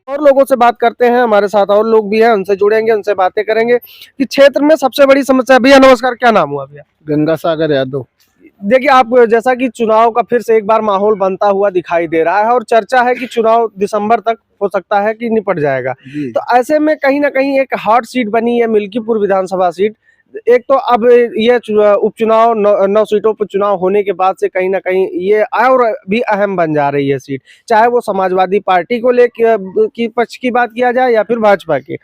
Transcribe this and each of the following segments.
और लोगों से बात करते हैं, हमारे साथ और लोग भी हैं, उनसे जुड़ेंगे, उनसे बातें करेंगे कि क्षेत्र में सबसे बड़ी समस्या। भैया नमस्कार, क्या नाम हुआ भैया? गंगा सागर यादव। देखिए, आप जैसा कि चुनाव का फिर से एक बार माहौल बनता हुआ दिखाई दे रहा है और चर्चा है कि चुनाव दिसंबर तक हो सकता है कि निपट जाएगा। तो ऐसे में कहीं ना कहीं एक हॉट सीट बनी है मिल्कीपुर विधानसभा सीट। एक तो अब ये उपचुनाव 9 सीटों पर चुनाव होने के बाद से कहीं ना कहीं ये और भी अहम बन जा रही है सीट, चाहे वो समाजवादी पार्टी को लेकर की पक्ष की बात किया जाए या फिर भाजपा की।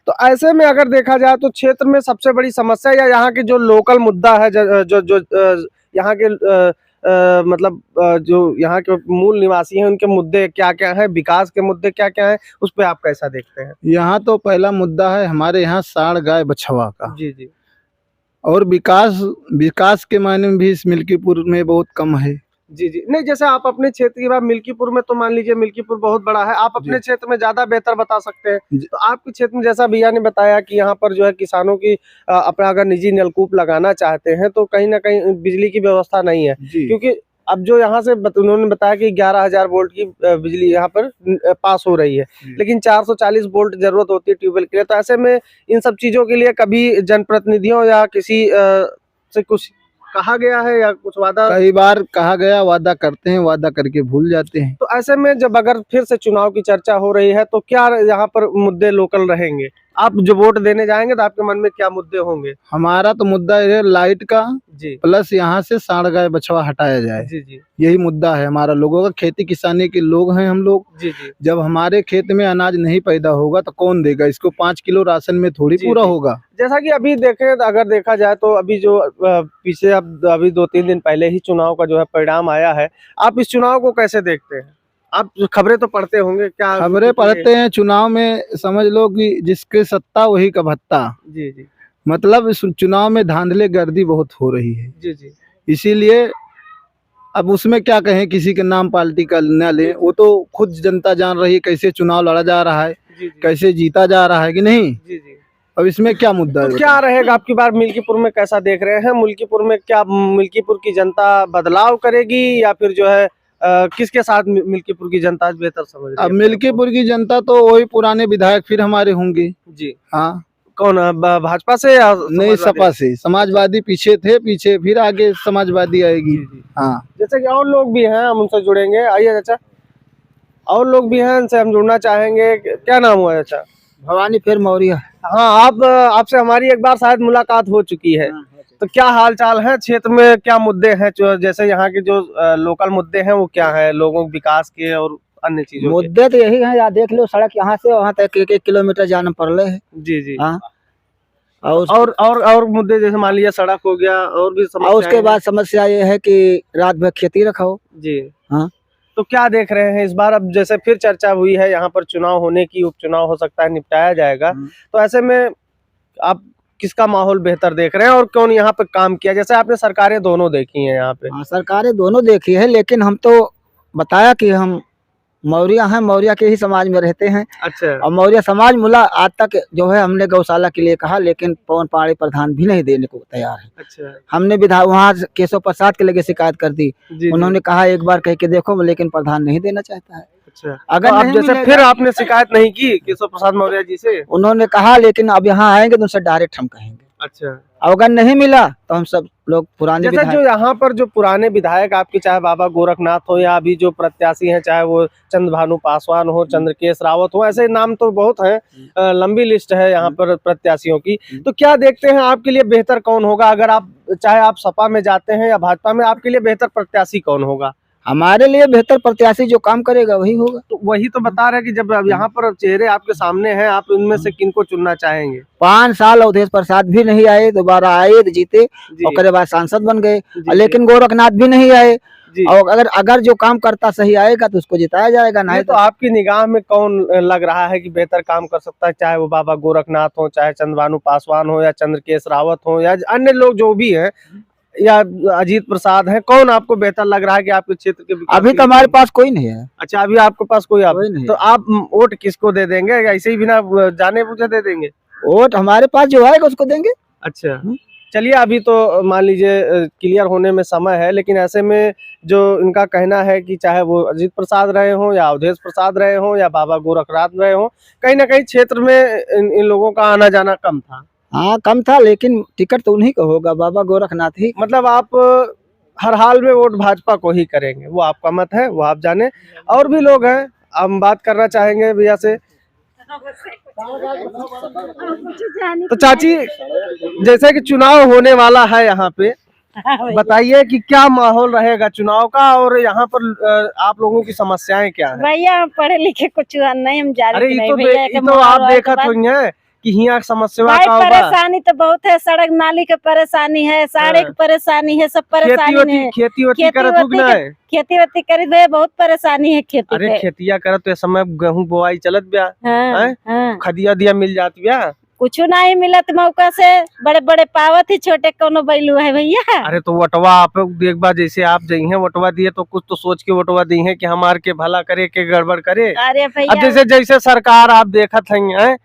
तो ऐसे में अगर देखा जाए तो क्षेत्र में सबसे बड़ी समस्या या यहाँ के जो लोकल मुद्दा है, जो यहाँ के मतलब जो यहाँ के मूल निवासी हैं, उनके मुद्दे क्या क्या हैं, विकास के मुद्दे क्या क्या हैं, उस पे आप कैसा देखते हैं? यहाँ तो पहला मुद्दा है हमारे यहाँ सांड गाय बछवा का। जी जी। और विकास विकास के मायने में भी इस मिल्कीपुर में बहुत कम है। जी जी। नहीं, जैसे आप अपने क्षेत्र की बात, मिल्कीपुर में तो मान लीजिए मिल्कीपुर बहुत बड़ा है, आप अपने क्षेत्र में ज्यादा बेहतर बता सकते हैं। तो आपके क्षेत्र में जैसा भैया ने बताया कि यहाँ पर जो है किसानों की अपना अगर निजी नलकूप लगाना चाहते हैं तो कहीं ना कहीं बिजली की व्यवस्था नहीं है, क्योंकि अब जो यहाँ से उन्होंने बताया कि 11,000 वोल्ट की बिजली यहाँ पर पास हो रही है, लेकिन 440 वोल्ट जरूरत होती है ट्यूबवेल के लिए। तो ऐसे में इन सब चीजों के लिए कभी जनप्रतिनिधियों या किसी से कुछ कहा गया है या कुछ वादा? कई बार कहा गया, वादा करते हैं, वादा करके भूल जाते हैं। तो ऐसे में जब अगर फिर से चुनाव की चर्चा हो रही है तो क्या यहाँ पर मुद्दे लोकल रहेंगे? आप जो वोट देने जाएंगे तो आपके मन में क्या मुद्दे होंगे? हमारा तो मुद्दा है लाइट का जी। प्लस यहाँ से सांड गाय बछवा हटाया जाए। जी जी। यही मुद्दा है हमारा लोगों का। खेती किसानी के लोग हैं हम लोग। जी जी। जब हमारे खेत में अनाज नहीं पैदा होगा तो कौन देगा इसको? 5 किलो राशन में थोड़ी पूरा होगा। जैसा कि अभी देखें, अगर देखा जाए तो अभी जो पीछे अब अभी 2-3 दिन पहले ही चुनाव का जो है परिणाम आया है, आप इस चुनाव को कैसे देखते हैं? आप खबरें तो पढ़ते होंगे, क्या खबरें पढ़ते हैं? चुनाव में समझ लो कि जिसके सत्ता वही का भत्ता। जी जी। मतलब इस चुनाव में धांधले गर्दी बहुत हो रही है। जी जी। इसीलिए अब उसमें क्या कहें, किसी के नाम पार्टी का न ले, वो तो खुद जनता जान रही है कैसे चुनाव लड़ा जा रहा है, कैसे जीता जा रहा है कि नहीं। जी जी। अब इसमें क्या मुद्दा है? तो क्या रहेगा आपकी बार मिल्कीपुर में, कैसा देख रहे हैं मिल्कीपुर में? क्या मिल्कीपुर की जनता बदलाव करेगी या फिर जो है किसके साथ मिल्कीपुर की जनता बेहतर समझ रही है? अब मिल्कीपुर की जनता तो वही पुराने विधायक फिर हमारे होंगे। जी हाँ। कौन, भाजपा से या नहीं, सपा से। समाजवादी पीछे थे, पीछे फिर आगे समाजवादी आएगी। हाँ। जैसे कि और लोग भी हैं, हम उनसे जुड़ेंगे। आइए चाचा, और लोग भी हैं, उनसे हम जुड़ना चाहेंगे। क्या नाम हुआ चाचा? भवानी फिर मौर्य। हाँ, आपसे हमारी एक बार शायद मुलाकात हो चुकी है। तो क्या हाल चाल है क्षेत्र में, क्या मुद्दे हैं? जैसे यहाँ के जो लोकल मुद्दे हैं वो क्या है, लोगों के विकास के और अन्य चीजों मुद्दे तो यही है, यार देख लो, सड़क यहाँ से वहाँ तक 1-1 किलोमीटर जाना पड़ रहा है। जी जी। हाँ। और मुद्दे जैसे मान लिया सड़क हो गया, और भी समस्या। और उसके बाद समस्या ये है कि रात भर खेती रखाओ। जी। हाँ। तो क्या देख रहे हैं इस बार? अब जैसे फिर चर्चा हुई है यहाँ पर चुनाव होने की, उपचुनाव हो सकता है निपटाया जाएगा, तो ऐसे में आप किसका माहौल बेहतर देख रहे हैं और कौन यहाँ पे काम किया? जैसे आपने सरकारें दोनों देखी हैं यहाँ पे। हाँ, सरकारें दोनों देखी है, लेकिन हम तो बताया कि हम मौर्य हैं, मौर्य के ही समाज में रहते हैं। अच्छा। और मौर्य समाज मुला आज तक जो है हमने गौशाला के लिए कहा, लेकिन पवन पाड़ी प्रधान भी नहीं देने को तैयार है। अच्छा। हमने वहाँ केशव प्रसाद के लगे शिकायत कर दी। उन्होंने कहा एक बार कह के देखो, लेकिन प्रधान नहीं देना चाहता है। अच्छा। अगर तो आप जैसे फिर आपने शिकायत नहीं की केशव प्रसाद मौर्य जी से? उन्होंने कहा, लेकिन अब यहाँ आएंगे तो उनसे डायरेक्ट हम कहेंगे। अच्छा। अगर नहीं मिला तो हम सब लोग पुराने जैसे जो यहाँ पर जो पुराने विधायक आपके, चाहे बाबा गोरखनाथ हो या अभी जो प्रत्याशी हैं, चाहे वो चंद्रभानु पासवान हो, चंद्रकेश रावत हो, ऐसे नाम तो बहुत हैं, लंबी लिस्ट है यहाँ पर प्रत्याशियों की। तो क्या देखते हैं आपके लिए बेहतर कौन होगा? अगर आप चाहे आप सपा में जाते हैं या भाजपा में, आपके लिए बेहतर प्रत्याशी कौन होगा? हमारे लिए बेहतर प्रत्याशी जो काम करेगा वही होगा। तो वही तो बता रहे कि जब यहाँ पर चेहरे आपके सामने हैं, आप इनमें से किनको चुनना चाहेंगे? 5 साल अवधेश प्रसाद भी नहीं आए, दोबारा आए तो जीते, और बाद सांसद बन गए। लेकिन गोरखनाथ भी नहीं आए। और अगर जो काम करता सही आएगा तो उसको जिताया जाएगा। नहीं तो आपकी निगाह में कौन लग रहा है कि बेहतर काम कर सकता है? चाहे वो बाबा गोरखनाथ हो, चाहे चंद्रभानु पासवान हो, या चंद्रकेश रावत हो, या अन्य लोग जो भी हैं, या अजीत प्रसाद है, कौन आपको बेहतर लग रहा है कि आपके क्षेत्र के? अभी तो हमारे पास कोई नहीं है। अच्छा, अभी आपके पास कोई नहीं। तो आप वोट किसको दे देंगे? ऐसे ही बिना जाने पूछे दे देंगे? वोट हमारे पास जो आएगा उसको देंगे। अच्छा। चलिए अभी तो मान लीजिए क्लियर होने में समय है, लेकिन ऐसे में जो इनका कहना है कि चाहे वो अजीत प्रसाद रहे हों या अवधेश प्रसाद रहे हों या बाबा गोरखनाथ रहे हों, कहीं ना कहीं क्षेत्र में इन लोगों का आना जाना कम था। हाँ कम था, लेकिन टिकट तो उन्हीं को होगा, बाबा गोरखनाथ ही। मतलब आप हर हाल में वोट भाजपा को ही करेंगे, वो आपका मत है, वो आप जाने। और भी लोग हैं, हम बात करना चाहेंगे भैया से। तो चाची, जैसे कि चुनाव होने वाला है यहाँ पे, बताइए कि क्या माहौल रहेगा चुनाव का, और यहाँ पर आप लोगों की समस्याएं क्या है? भैया हम पढ़े लिखे कुछ नहीं, हम जा अरे रहे ये तो आप देखत हुई हैं कि यहाँ समस्या भाई का होगा। परेशानी तो बहुत है, सड़क नाली की परेशानी है, साड़े की परेशानी है, सब परेशानी है। खेती वेती करत हो कि नहीं? खेती वेती करी भैया, बहुत परेशानी है खेती अरे पे। खेतिया करत तो इस समय गेहूं बोआई चलत ब्या, हाँ, हाँ। खदिया दिया मिल जाती ब्या। कुछ नहीं मिलत मौका से, बड़े बड़े पावत ही, छोटे कोनो बैलू है भैया। अरे तो वटवा आप देख बा, जैसे आप जई हैं वटवा दिए तो कुछ तो सोच के वटवा दी है कि हमार के भला करे के गड़बड़ करे। अरे अब भैया जैसे जैसे सरकार आप देखत हैं, हाँ,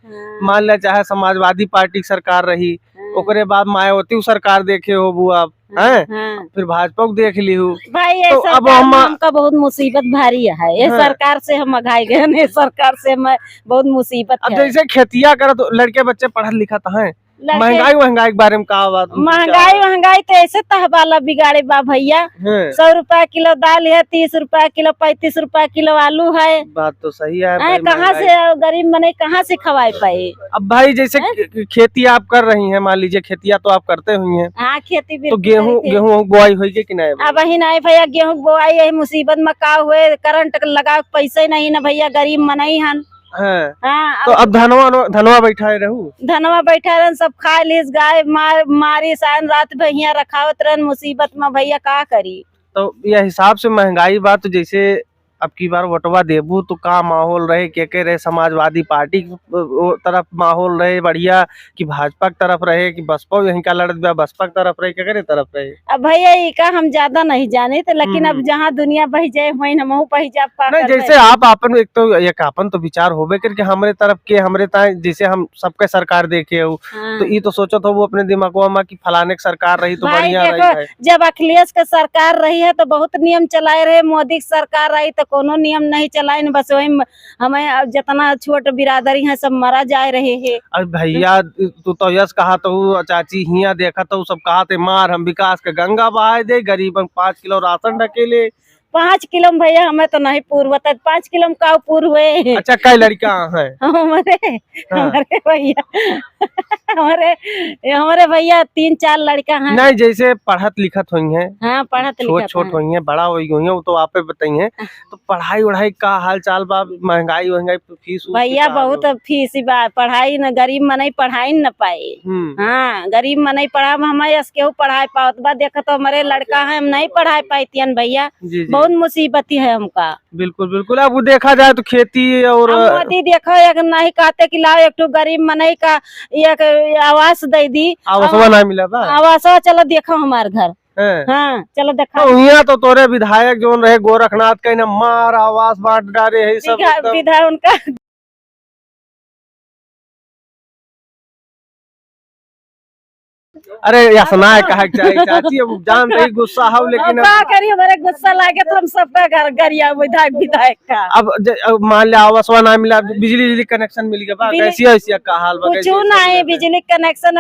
मान ले चाहे समाजवादी पार्टी की सरकार रही, ओकरे बाद मायावती सरकार देखे हो बु आप, हैं हाँ। फिर भाजपा को देख ली हो। भाई ये तो अब सरकार हम में हमका बहुत मुसीबत भारी है, ये हाँ। सरकार से हम अघाई गए हैं, सरकार से मैं बहुत मुसीबत अब है। जैसे खेतिया करत तो लड़के बच्चे पढ़त लिखत हैं, लड़के- महंगाई के बारे में का बात? महंगाई तो ऐसे तहबाला बिगाड़े बा भैया। हैं, 100 रुपया किलो दाल है, 30 रुपया किलो, 35 रुपया किलो आलू है। बात तो सही है भाई, कहाँ महंगाई। से गरीब मने कहाँ से खवाए पाए? अब भाई जैसे खेती आप कर रही हैं, मान लीजिए खेतिया तो आप करते हुई हैं, हाँ खेती भी तो गेहूं बोआई होगी कि नहीं? अब ही नहीं भैया, गेहूं बोआई यही मुसीबत में का हुए, करंट लगा पैसे नहीं ना भैया, गरीब मनई हन। हाँ, हाँ तो अब धनवा बैठाए रहू। धनवा बैठा रहन, सब खा लीस, गाय मारी सान रात भैया रखावत रहन, मुसीबत में भैया का करी। तो यह हिसाब से महंगाई बात, तो जैसे अब की बार वोटवा देबू तो का माहौल रहे, के रहे, समाजवादी पार्टी की तरफ माहौल रहे बढ़िया, कि भाजपा की तरफ रहे, कि बसपा यहीं का लड़त बा बसपा की तरफ रहे, के तरफ रहे? अब भैया ये का हम ज्यादा नहीं जाने थे, लेकिन अब जहाँ दुनिया बह जाए वही हम बह जाए। नहीं, जैसे आप अपन एक तो एक अपन तो विचार होबे करके हमरे तरफ के, हमरे ताए जैसे हम सबके सरकार देखे हो, तो ये तो सोचो तो वो अपने दिमागो में कि फलाने की सरकार रही तो बढ़िया रही। जब अखिलेश का सरकार रही है तो बहुत नियम चलाए रहे, मोदी की सरकार रही तो कोनो नियम नहीं चलाए, बस वही हमें जितना छोट बिरादरी है सब मरा जा रहे हैं। अरे भैया तू तो यस कहा तो चाची हिया देखा तो सब कहा थे मार हम विकास के गंगा बहाए दे, गरीबन 5 किलो राशन ढकेले। 5 किलो में भैया हमें तो नहीं पूर्व, 5 किलो में का पूर्व हुए। अच्छा कई लड़का है हमारे भैया हमारे भैया 3-4 लड़का हैं। नहीं, जैसे पढ़त लिखत हुई हैं, हाँ पढ़त लिखत छोट हुई हैं, बड़ा हुई हैं, वो तो आप बताइए। तो पढ़ाई वढ़ाई का हाल चाल बा, महंगाई फीस भैया बहुत फीस बा, पढ़ाई न गरीब मनई पढ़ाई न पाए। हाँ गरीब मनई पढ़ा, हमें केहू पढ़ाई पावत बा, देखो तो हमारे लड़का है, हम नहीं पढ़ाई पाती भैया, बहुत मुसीबत है हमका। बिल्कुल बिल्कुल। अब देखा जाए तो खेती और मोदी देखो एक नहीं कहते कि लाओ एक गरीब मनई का एक आवास दे दी, आवासवा नहीं मिला बा, आवासवा चलो देखो हमारे घर। हाँ चलो देखा। तो यहाँ तो तोरे विधायक जो रहे गोरखनाथ का न मार आवास बांट डाले है सब विधायक उनका। अरे यसना कहा चाहिए चाची, अब जान रही गुस्सा हो, लेकिन अब क्या करिए, हमारे गुस्सा लागे तो हम सबका घर गरिया विधायक का। अब मान लिया आवासवा ना मिला, बिजली कनेक्शन मिल गया, कैसी ऐसी का हाल बा? कुछ नहीं, बिजली कनेक्शन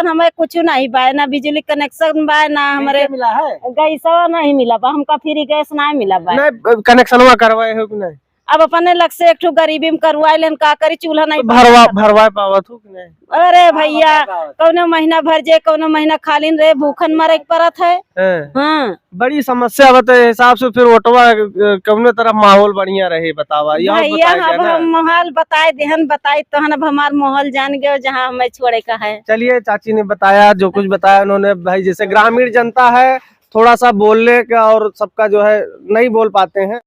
हमें कुछ नहीं बा, ना बिजली कनेक्शन बा, ना हमारे मिला है, गैसवा नहीं मिला बा, हमका फ्री गैस नहीं मिला बा। नहीं कनेक्शन करवाए हो कि नहीं? अब अपने लग से एक गरीबी में करवाए लेन, का करी, चूल्हा नहीं भरवा पावत हो कि नहीं? अरे भैया कौनो महीना भर जे, कौनो महीना खाली रहे, भूखन मरे परत है। हाँ बड़ी समस्या बताए हिसाब से, फिर वोटवा कौने तरफ माहौल बढ़िया रहे बतावा भैया। अब हम माहौल बताए देहन, बताए तो अब हमार माहौल जान गए जहाँ हमें छोड़े का है। चलिए चाची ने बताया जो कुछ बताया उन्होंने। भाई जैसे ग्रामीण जनता है, थोड़ा सा बोलने का और सबका जो है नहीं बोल पाते हैं।